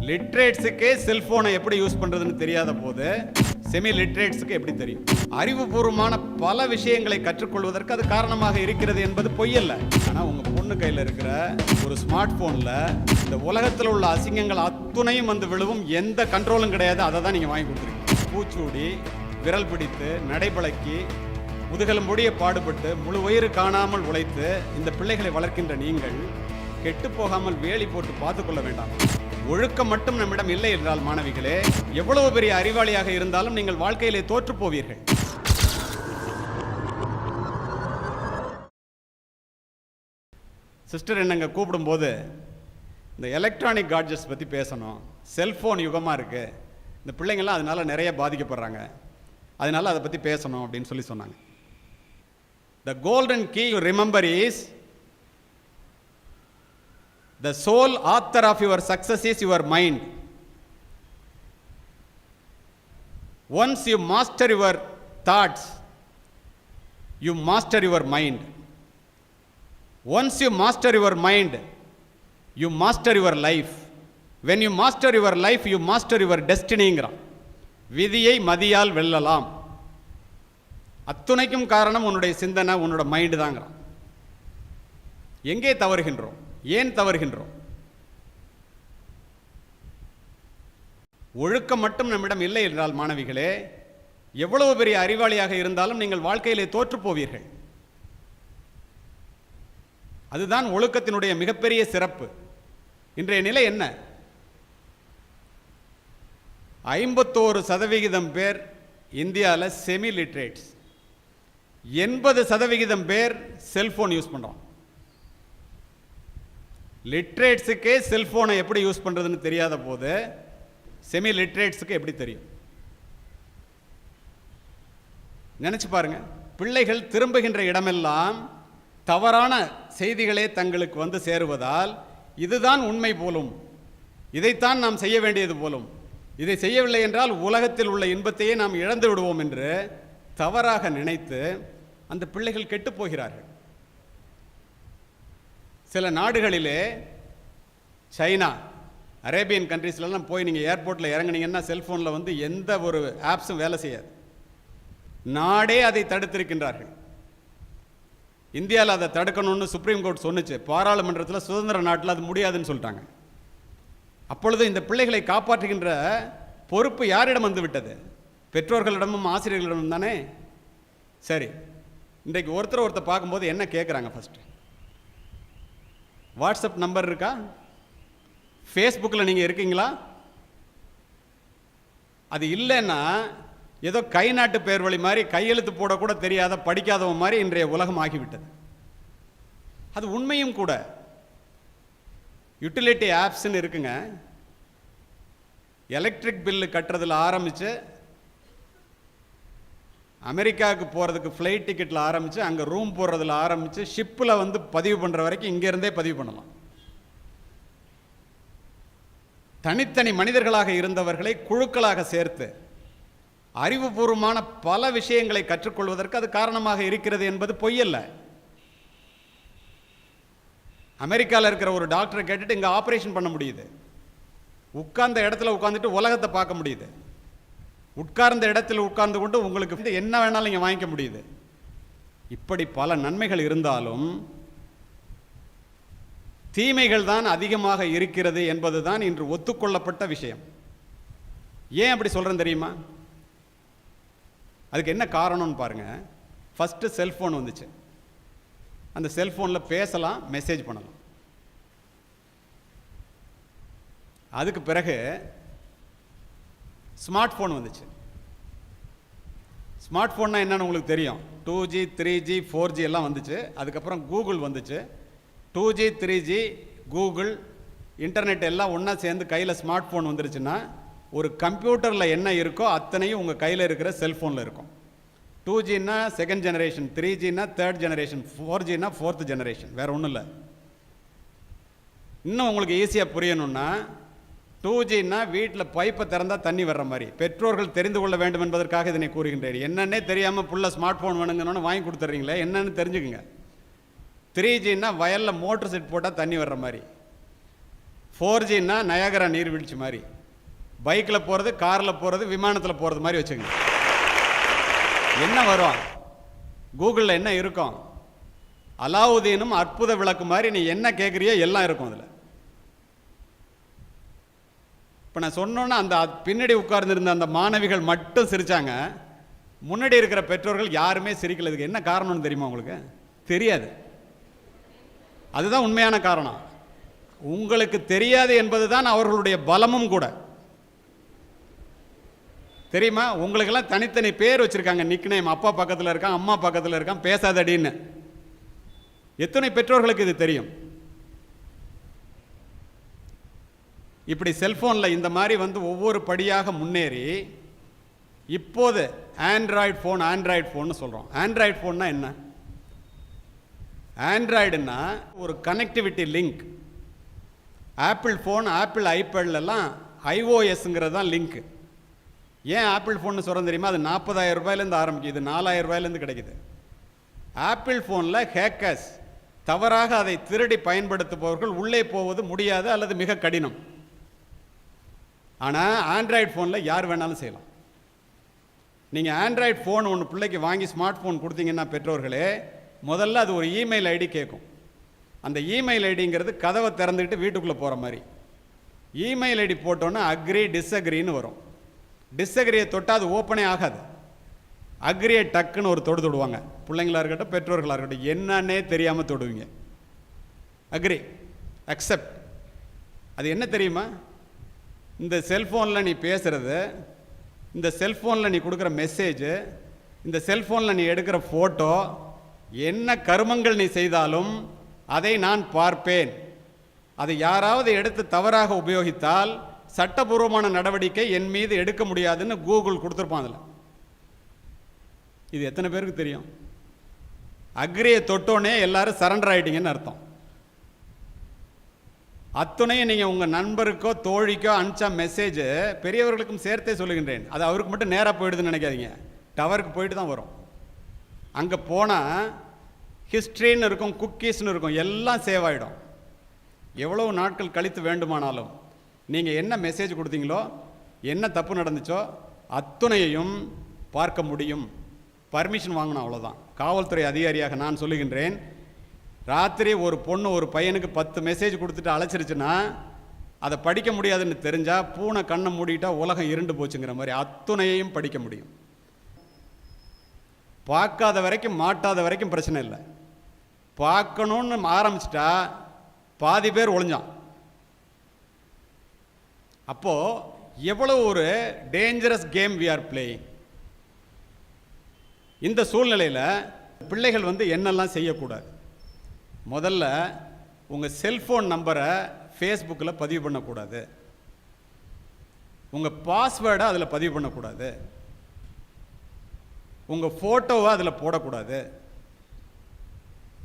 லிட்ரேட்ஸுக்கே செல்போனை எப்படி யூஸ் பண்றதுன்னு தெரியாத போது செமி லிட்ரேட்ஸுக்கு எப்படி தெரியும்? அறிவுபூர்வமான பல விஷயங்களை கற்றுக்கொள்வதற்கு அது காரணமாக இருக்கிறது என்பது பொய்யல்ல. ஆனால் உங்க பொண்ணு கையில் இருக்கிற ஒரு ஸ்மார்ட் போன்ல இந்த உலகத்தில் உள்ள அசிங்கங்கள் அத்துணையும் வந்து விழுவும், எந்த கண்ட்ரோலும் கிடையாது. அதை தான் நீங்க வாங்கி கொடுத்துருக்கீங்க. பூச்சூடி, விரல் பிடித்து, நடைபழக்கி, முதுகெலும்புடைய பாடுபட்டு, முழு வயிறு காணாமல் உழைத்து இந்த பிள்ளைகளை வளர்க்கின்ற நீங்கள் கெட்டு போகாமல் வேலி போட்டு பார்த்துக்கொள்ள வேண்டாம். ஒழுக்கம் மட்டும் நம்மிடம் இல்லை என்றால் மாணவிகளே, எவ்வளவு பெரிய அறிவாளியாக இருந்தாலும் நீங்கள் வாழ்க்கையிலே தோற்று போவீர்கள். சிஸ்டர் என்னங்க கூப்பிடும்போது இந்த எலக்ட்ரானிக் காட்ஜெட்ஸ் பற்றி பேசணும், செல்ஃபோன் யுகமாக இருக்குது, இந்த பிள்ளைங்கள்லாம் அதனால நிறைய பாதிக்கப்படுறாங்க, அதனால அதை பற்றி பேசணும் அப்படின்னு சொல்லி சொன்னாங்க. The golden key you remember is the sole author of your success is your mind. Once you master your thoughts, you master your mind. Once you master your mind, you master your life. When you master your life, you master your destiny. விதியை மதியால் வெல்லலாம். அத்துணைக்கும் காரணம் உன்னுடைய சிந்தனை, உன்னோட mind தாங்கிறான். எங்கே தவறுகின்றோம்? ஏன் தவறுகின்றோம்? ஒழுக்கம் மட்டும் நம்மிடம் இல்லை என்றால் மாணவிகளே, எவ்வளவு பெரிய அறிவாளியாக இருந்தாலும் நீங்கள் வாழ்க்கையிலே தோற்று போவீர்கள். அதுதான் ஒழுக்கத்தினுடைய மிகப்பெரிய சிறப்பு. இன்றைய நிலை என்ன? 51% பேர் இந்தியாவில் செமி லிட்ரேட்ஸ், 80% பேர் செல்போன் யூஸ் பண்ணுறோம். லிட்ரேட்ஸுக்கே செல்போனை எப்படி யூஸ் பண்ணுறதுன்னு தெரியாத போது செமி லிட்ரேட்ஸுக்கு எப்படி தெரியும்? நினச்சி பாருங்க. பிள்ளைகள் திரும்புகின்ற இடமெல்லாம் தவறான செய்திகளே தங்களுக்கு வந்து சேருவதால் இதுதான் உண்மை போலும், இதைத்தான் நாம் செய்ய வேண்டியது போலும், இதை செய்யவில்லை என்றால் உலகத்தில் உள்ள இன்பத்தையே நாம் இழந்து விடுவோம் என்று தவறாக நினைத்து அந்த பிள்ளைகள் கெட்டு போகிறார்கள். சில நாடுகளிலே, சைனா, அரேபியன் கண்ட்ரீஸ்லாம் போய் நீங்கள் ஏர்போர்ட்டில் இறங்குனீங்கன்னா செல்ஃபோனில் வந்து எந்த ஒரு ஆப்ஸும் வேலை செய்யாது. நாடே அதை தடுத்திருக்கின்றார்கள். இந்தியாவில் அதை தடுக்கணும்னு சுப்ரீம் கோர்ட் சொன்னுச்சு. பாராளுமன்றத்தில் சுதந்திர நாட்டில் அது முடியாதுன்னு சொல்லிட்டாங்க. அப்பொழுது இந்த பிள்ளைகளை காப்பாற்றுகின்ற பொறுப்பு யாரிடம் வந்து விட்டது? பெற்றோர்களிடமும் ஆசிரியர்களிடமும் தானே. சரி, இன்றைக்கு ஒருத்தர் பார்க்கும்போது என்ன கேட்குறாங்க? ஃபஸ்ட்டு வாட்ஸ்அப் நம்பர் இருக்கா? ஃபேஸ்புக்கில் நீங்கள் இருக்கீங்களா? அது இல்லைன்னா ஏதோ கை நாட்டு பேர் வழி மாதிரி, கையெழுத்து போடக்கூட தெரியாத படிக்காதவன் மாதிரி இன்றைய உலகம் ஆகிவிட்டது. அது உண்மையும் கூட. யூட்டிலிட்டி ஆப்ஸ்ன்னு இருக்குங்க. எலக்ட்ரிக் பில்லு கட்டுறதுல ஆரம்பித்து, அமெரிக்காவுக்கு போகிறதுக்கு ஃப்ளைட் டிக்கெட்டில் ஆரம்பித்து, அங்கே ரூம் போடுறதுல ஆரம்பித்து, ஷிப்பில் வந்து பதிவு பண்ணுற வரைக்கும் இங்கேருந்தே பதிவு பண்ணலாம். தனித்தனி மனிதர்களாக இருந்தவர்களை குழுக்களாக சேர்த்து அறிவுபூர்வமான பல விஷயங்களை கற்றுக்கொள்வதற்கு அது காரணமாக இருக்கிறது என்பது பொய்யல்ல. அமெரிக்காவில் இருக்கிற ஒரு டாக்டரை கேட்டுட்டு இங்கே ஆப்ரேஷன் பண்ண முடியுது. உட்கார்ந்த இடத்துல உட்காந்துட்டு உலகத்தை பார்க்க முடியுது. உட்கார்ந்த இடத்தில் உட்கார்ந்து கொண்டு உங்களுக்கு என்ன வேணாலும் இங்கே வாங்கிக்க முடியுது. இப்படி பல நன்மைகள் இருந்தாலும் தீமைகள் தான் அதிகமாக இருக்கிறது என்பதுதான் இன்று ஒத்துக்கொள்ளப்பட்ட விஷயம். ஏன் அப்படி சொல்கிறேன் தெரியுமா? அதுக்கு என்ன காரணம்னு பாருங்கள். ஃபஸ்ட்டு செல்ஃபோன் வந்துச்சு. அந்த செல்ஃபோனில் பேசலாம், மெசேஜ் பண்ணலாம். அதுக்கு பிறகு ஸ்மார்ட் ஃபோன் வந்துச்சு. ஸ்மார்ட் ஃபோன்னா என்னென்னு உங்களுக்கு தெரியும். 2G 3G 4G எல்லாம் வந்துச்சு. அதுக்கப்புறம் கூகுள் வந்துச்சு. 2G 3G கூகுள் இன்டர்நெட் எல்லாம் ஒன்றா சேர்ந்து கையில் ஸ்மார்ட் ஃபோன் வந்துருச்சுன்னா, ஒரு கம்ப்யூட்டரில் என்ன இருக்கோ அத்தனையும் உங்கள் கையில் இருக்கிற செல்ஃபோனில் இருக்கும். 2Gன்னா செகண்ட் ஜெனரேஷன், 3Gன்னா தேர்ட் ஜெனரேஷன், 4Gன்னா ஃபோர்த் ஜெனரேஷன். வேறு ஒன்றும் இல்லை. இன்னும் உங்களுக்கு ஈஸியாக புரியணும்னா, 2Gன்னா வீட்டில் பைப்பை திறந்தால் தண்ணி வர்ற மாதிரி. பெற்றோர்கள் தெரிந்து கொள்ள வேண்டும் என்பதற்காக இதனை கூறுகின்றேன். என்னன்னே தெரியாமல் புள்ள ஸ்மார்ட் ஃபோன் வேணுங்கன்னு வாங்கி கொடுத்துட்றீங்களே, என்னன்னு தெரிஞ்சுக்குங்க. 3Gன்னா வயலில் மோட்டர் செட் போட்டால் தண்ணி வர்ற மாதிரி. 4Gன்னா நயாகரா நீர்வீழ்ச்சி மாதிரி, பைக்கில் போகிறது, காரில் போகிறது, விமானத்தில் போகிறது மாதிரி வச்சுங்க. என்ன வரும்? கூகுளில் என்ன இருக்கும்? அலாவுதீனும் அற்புத விளக்கு மாதிரி நீ என்ன கேட்குறியோ எல்லாம் இருக்கும் அதில். இப்போ நான் சொன்னோன்னா அந்த பின்னாடி உட்கார்ந்துருந்த அந்த மாணவிகள் மட்டும் சிரித்தாங்க. முன்னாடி இருக்கிற பெற்றோர்கள் யாருமே சிரிக்கலதுக்கு என்ன காரணம்னு தெரியுமா உங்களுக்கு? தெரியாது. அதுதான் உண்மையான காரணம். உங்களுக்கு தெரியாது என்பது தான் அவர்களுடைய பலமும் கூட. தெரியுமா? உங்களுக்கெல்லாம் தனித்தனி பேர் வச்சுருக்காங்க, நிக்நேம். அப்பா பக்கத்தில் இருக்கான், அம்மா பக்கத்தில் இருக்கான், பேசாதடின்னு. எத்தனை பெற்றோர்களுக்கு இது தெரியும்? இப்படி செல்ஃபோனில் இந்த மாதிரி ஒவ்வொரு படியாக முன்னேறி இப்போது ஆண்ட்ராய்டு ஃபோன் சொல்கிறோம். ஆண்ட்ராய்டு ஃபோன்னா என்ன? ஆண்ட்ராய்டுன்னா ஒரு connectivity link. Apple phone, Apple ஐபேட்லாம் iOSங்கிறது தான் லிங்க். ஏன் ஆப்பிள் ஃபோன்னு சொல்கிறோம் தெரியுமா? அது 40,000 ரூபாயிலேருந்து ஆரம்பிக்குது, இது 4,000 ரூபாயிலேருந்து கிடைக்குது. ஆப்பிள் ஃபோனில் ஹேக்கர்ஸ், தவறாக அதை திருடி பயன்படுத்துபவர்கள் உள்ளே போவது முடியாது அல்லது மிக கடினம். ஆனால் ஆண்ட்ராய்டு ஃபோனில் யார் வேணாலும் செய்யலாம். நீங்கள் ஆண்ட்ராய்டு ஃபோன் ஒன்று பிள்ளைக்கு வாங்கி ஸ்மார்ட் ஃபோன் கொடுத்தீங்கன்னா பெற்றோர்களே, முதல்ல அது ஒரு இமெயில் ஐடி கேட்கும். அந்த இமெயில் ஐடிங்கிறது கதவை திறந்துக்கிட்டு வீட்டுக்குள்ளே போகிற மாதிரி. இமெயில் ஐடி போட்டோன்னா அக்ரி டிஸ்அக்ரின்னு வரும். டிஸ்அக்ரியை தொட்டால் அது ஓப்பனே ஆகாது. அக்ரியை டக்குன்னு ஒரு தொடுவாங்க. பிள்ளைங்களாக இருக்கட்டும், பெற்றோர்களாக இருக்கட்டும், என்னன்னே தெரியாமல் தொடுவீங்க. Agri, accept. அது என்ன தெரியுமா? இந்த செல்ஃபோனில் நீ பேசுகிறது, இந்த செல்ஃபோனில் நீ கொடுக்குற மெசேஜு, இந்த செல்ஃபோனில் நீ எடுக்கிற ஃபோட்டோ, என்ன கருமங்கள் நீ செய்தாலும் அதை நான் பார்ப்பேன். அதை யாராவது எடுத்து தவறாக உபயோகித்தால் சட்டபூர்வமான நடவடிக்கை என் மீது எடுக்க முடியாதுன்னு கூகுள் கொடுத்துருப்பான். அதில் இது எத்தனை பேருக்கு தெரியும்? அக்ரியை தொட்டோன்னே எல்லாரும் சரண்டர் ஆகிட்டீங்கன்னு அர்த்தம். அத்துணையும் நீங்கள் உங்கள் நண்பருக்கோ தோழிக்கோ அனுப்பிச்ச மெசேஜ் பெரியவர்களுக்கும் சேர்த்தே சொல்லுகின்றேன். அது அவருக்கு மட்டும் நேராக போயிடுதுன்னு நினைக்காதீங்க, டவருக்கு போயிட்டு தான் வரும். அங்கே போனால் ஹிஸ்ட்ரின்னு இருக்கும், குக்கீஸ்னு இருக்கும், எல்லாம் சேவ் ஆகிடும். எவ்வளவு நாட்கள் கழித்து வேண்டுமானாலும் நீங்கள் என்ன மெசேஜ் கொடுத்தீங்களோ, என்ன தப்பு நடந்துச்சோ அத்துணையையும் பார்க்க முடியும். பர்மிஷன் வாங்கணும், அவ்வளோதான். காவல்துறை அதிகாரியாக நான் சொல்லுகின்றேன், ராத்திரி ஒரு பொண்ணு ஒரு பையனுக்கு 10 மெசேஜ் கொடுத்துட்டு அழைச்சிருச்சுன்னா அதை படிக்க முடியாதுன்னு தெரிஞ்சால் பூனை கண்ணை மூடிட்டா உலகம் இருண்டு போச்சுங்கிற மாதிரி அத்துணையையும் படிக்க முடியும். பார்க்காத வரைக்கும், மாட்டாத வரைக்கும் பிரச்சனை இல்லை. பார்க்கணுன்னு ஆரம்பிச்சிட்டா பாதி பேர் ஒளிஞ்சான். அப்போது எவ்வளோ ஒரு dangerous game we are playing. இந்த சூழ்நிலையில் பிள்ளைகள் என்னெல்லாம் செய்யக்கூடாது? முதல்ல உங்கள் செல்ஃபோன் நம்பரை ஃபேஸ்புக்கில் பதிவு பண்ணக்கூடாது. உங்கள் பாஸ்வேர்டை அதில் பதிவு பண்ணக்கூடாது. உங்கள் ஃபோட்டோவை அதில் போடக்கூடாது.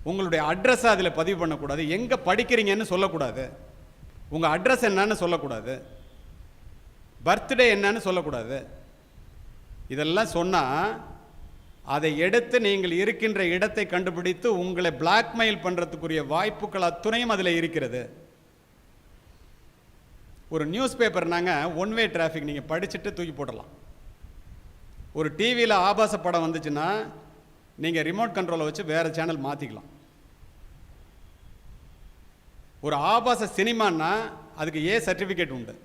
உங்களுடைய அட்ரஸை அதில் பதிவு பண்ணக்கூடாது. எங்கே படிக்கிறீங்கன்னு சொல்லக்கூடாது. உங்கள் அட்ரஸ் என்னன்னு சொல்லக்கூடாது. பர்த்டே என்னன்னு சொல்லக்கூடாது. இதெல்லாம் சொன்னால் அதை எடுத்து நீங்கள் இருக்கின்ற இடத்தை கண்டுபிடித்து உங்களை பிளாக்மெயில் பண்ணுறதுக்குரிய வாய்ப்புகள் அத்துணையும் அதில் இருக்கிறது. ஒரு நியூஸ் பேப்பர்னாங்க ஒன் வே டிராஃபிக், நீங்கள் படிச்சுட்டு தூக்கி போடலாம். ஒரு டிவியில் ஆபாச படம் வந்துச்சுன்னா நீங்கள் ரிமோட் கண்ட்ரோலை வச்சு வேறு சேனல் மாற்றிக்கலாம். ஒரு ஆபாச சினிமான்னா அதுக்கு ஏ சர்டிஃபிகேட் உண்டு.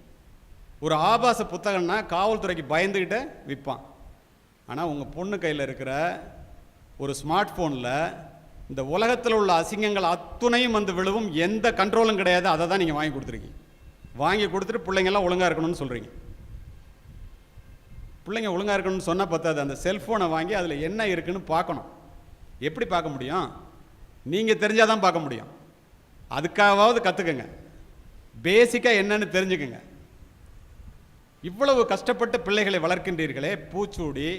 ஒரு ஆபாச புத்தகம்னா காவல்துறைக்கு பயந்துக்கிட்டு விற்பான். ஆனால் உங்கள் பொண்ணு கையில் இருக்கிற ஒரு ஸ்மார்ட் ஃபோனில் இந்த உலகத்தில் உள்ள அசிங்கங்கள் அத்துணையும் விழுவும், எந்த கண்ட்ரோலும் கிடையாது. அதை தான் நீங்கள் வாங்கி கொடுத்துருக்கீங்க. வாங்கி கொடுத்துட்டு பிள்ளைங்கள்லாம் ஒழுங்காக இருக்கணும்னு சொல்கிறீங்க. பிள்ளைங்க ஒழுங்காக இருக்கணும்னு சொன்னால் பத்தாது, அந்த செல்ஃபோனை வாங்கி அதில் என்ன இருக்குன்னு பார்க்கணும். எப்படி பார்க்க முடியும்? நீங்கள் தெரிஞ்சால் தான் பார்க்க முடியும். அதுக்காகவாவது கற்றுக்குங்க, பேசிக்காக என்னன்னு தெரிஞ்சுக்குங்க. இவ்வளவு கஷ்டப்பட்டு பிள்ளைகளை வளர்க்கின்றீர்களே, பூச்சூடி,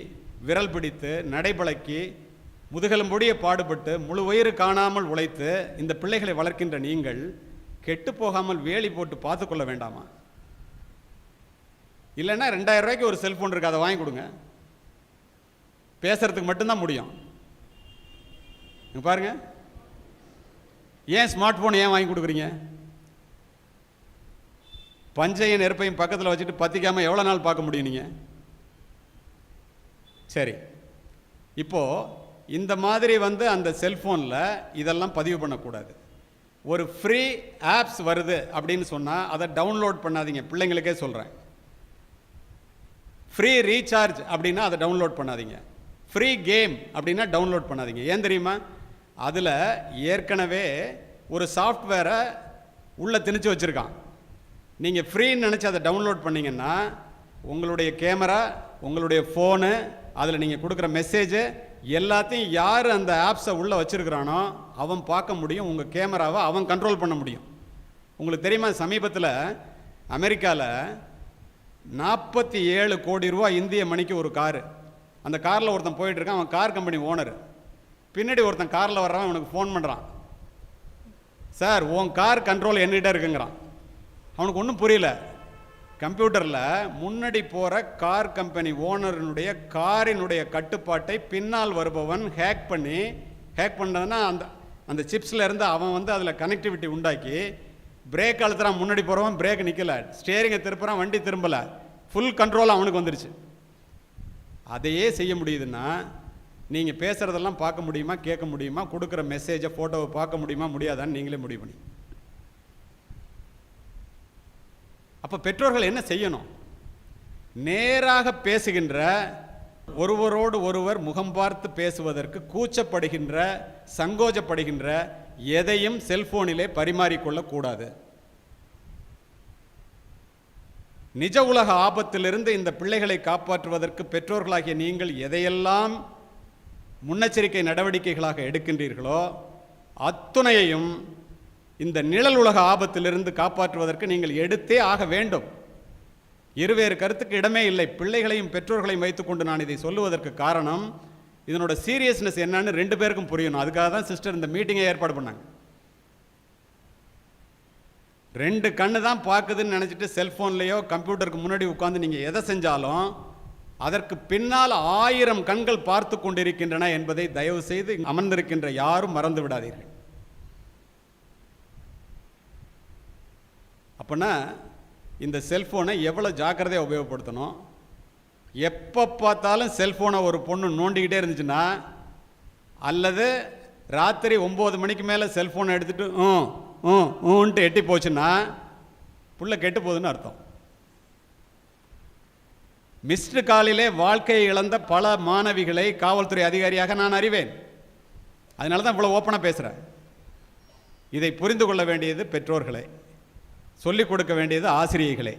விரல் பிடித்து, நடைபழக்கி, முதுகெலும்புடைய பாடுபட்டு, முழு வயிறு காணாமல் உழைத்து இந்த பிள்ளைகளை வளர்க்கின்ற நீங்கள் கெட்டு போகாமல் வேலி போட்டு பார்த்துக்கொள்ள வேண்டாமா? இல்லைன்னா 2000 ரூபாய்க்கு ஒரு செல்ஃபோன் இருக்குது, அதை வாங்கி கொடுங்க. பேசுறதுக்கு மட்டும்தான் முடியும். பாருங்க, ஏன் ஸ்மார்ட் ஃபோன் ஏன் வாங்கி கொடுக்குறீங்க? பஞ்சையும் நெருப்பையும் பக்கத்தில் வச்சுட்டு பற்றிக்காமல் எவ்வளோ நாள் பார்க்க முடியும் நீங்கள்? சரி, இப்போது இந்த மாதிரி அந்த செல்ஃபோனில் இதெல்லாம் பதிவு பண்ணக்கூடாது. ஒரு ஃப்ரீ ஆப்ஸ் வருது அப்படின்னு சொன்னால் அதை டவுன்லோட் பண்ணாதீங்க. பிள்ளைங்களுக்கே சொல்கிறேன். ஃப்ரீ ரீசார்ஜ் அப்படின்னா அதை டவுன்லோட் பண்ணாதீங்க. ஃப்ரீ கேம் அப்படின்னா டவுன்லோட் பண்ணாதீங்க. ஏன் தெரியுமா? அதில் ஏற்கனவே ஒரு சாஃப்ட்வேரை உள்ளே திணிச்சு வச்சுருக்கான். நீங்கள் ஃப்ரீன்னு நினச்சி அதை டவுன்லோட் பண்ணிங்கன்னா உங்களுடைய கேமரா, உங்களுடைய ஃபோனு, அதில் நீங்கள் கொடுக்குற மெசேஜு எல்லாத்தையும் யார் அந்த ஆப்ஸை உள்ளே வச்சுருக்கிறானோ அவன் பார்க்க முடியும். உங்கள் கேமராவை அவன் கண்ட்ரோல் பண்ண முடியும். உங்களுக்கு தெரியுமா, சமீபத்தில் அமெரிக்காவில் 47 கோடி ரூபா இந்திய மணிக்கு ஒரு காரு. அந்த காரில் ஒருத்தன் போயிட்டுருக்கான். அவன் கார் கம்பெனி ஓனர். பின்னாடி ஒருத்தன் காரில் வர்றான். அவனுக்கு ஃபோன் பண்ணுறான். சார், உன் கார் கண்ட்ரோல் என்கிட்ட இருக்குங்கிறான். அவனுக்கு ஒன்றும் புரியல. கம்ப்யூட்டரில் முன்னாடி போகிற கார் கம்பெனி ஓனரினுடைய காரினுடைய கட்டுப்பாட்டை பின்னால் வருபவன் ஹேக் பண்ணதுன்னா அந்த சிப்ஸில் இருந்து அவன் அதில் கனெக்டிவிட்டி உண்டாக்கி பிரேக் அழுத்துறான். முன்னாடி போகிறவன் பிரேக் நிற்கலை, ஸ்டேரிங்கை திருப்புறான், வண்டி திரும்பலை, ஃபுல் கண்ட்ரோல் அவனுக்கு வந்துருச்சு. அதையே செய்ய முடியுதுன்னா நீங்கள் பேசுகிறதெல்லாம் பார்க்க முடியுமா, கேட்க முடியுமா, கொடுக்குற மெசேஜை ஃபோட்டோவை பார்க்க முடியுமா, முடியாதான்னு நீங்களே முடிவு பண்ணி. அப்போ பெற்றோர்கள் என்ன செய்யணும்? நேராக பேசுகின்ற, ஒருவரோடு ஒருவர் முகம் பார்த்து பேசுவதற்கு கூச்சப்படுகின்ற, சங்கோஜப்படுகின்ற எதையும் செல்போனிலே பரிமாறிக்கொள்ளக்கூடாது. நிஜ உலக ஆபத்திலிருந்து இந்த பிள்ளைகளை காப்பாற்றுவதற்கு பெற்றோர்களாகிய நீங்கள் எதையெல்லாம் முன்னெச்சரிக்கை நடவடிக்கைகளாக எடுக்கின்றீர்களோ அத்துணையையும் இந்த நிழல் உலக ஆபத்திலிருந்து காப்பாற்றுவதற்கு நீங்கள் எடுத்தே ஆக வேண்டும். இருவேறு கருத்துக்கு இடமே இல்லை. பிள்ளைகளையும் பெற்றோர்களையும் வைத்துக்கொண்டு நான் இதை சொல்லுவதற்கு காரணம், இதனோட சீரியஸ்னஸ் என்னன்னு 2 பேருக்கும் புரியணும். அதுக்காக தான் சிஸ்டர் இந்த மீட்டிங்கை ஏற்பாடு பண்ணாங்க. 2 கண்ணு தான் பார்க்குதுன்னு நினச்சிட்டு செல்ஃபோன்லேயோ கம்ப்யூட்டருக்கு முன்னாடி உட்காந்து நீங்கள் எதை செஞ்சாலும் அதற்கு பின்னால் 1000 கண்கள் பார்த்து கொண்டிருக்கின்றன என்பதை தயவு செய்து அமர்ந்திருக்கின்ற யாரும் மறந்து விடாதீர்கள். அப்போனா இந்த செல்ஃபோனை எவ்வளோ ஜாக்கிரதையாக உபயோகப்படுத்தணும். எப்போ பார்த்தாலும் செல்ஃபோனை ஒரு பொண்ணு நோண்டிக்கிட்டே இருந்துச்சுன்னா, அல்லது ராத்திரி 9 மணிக்கு மேலே செல்ஃபோனை எடுத்துகிட்டு எட்டி போச்சுன்னா புள்ள கெட்டு போகுதுன்னு அர்த்தம். மிஸ்டு காலிலே வாழ்க்கையை இழந்த பல மாணவிகளை காவல்துறை அதிகாரியாக நான் அறிவேன். அதனால தான் இவ்வளோ ஓப்பனாக பேசுகிறேன். இதை புரிந்து கொள்ள வேண்டியது பெற்றோர்களை, சொல்லிக் கொடுக்க வேண்டியது ஆசிரியைகளை.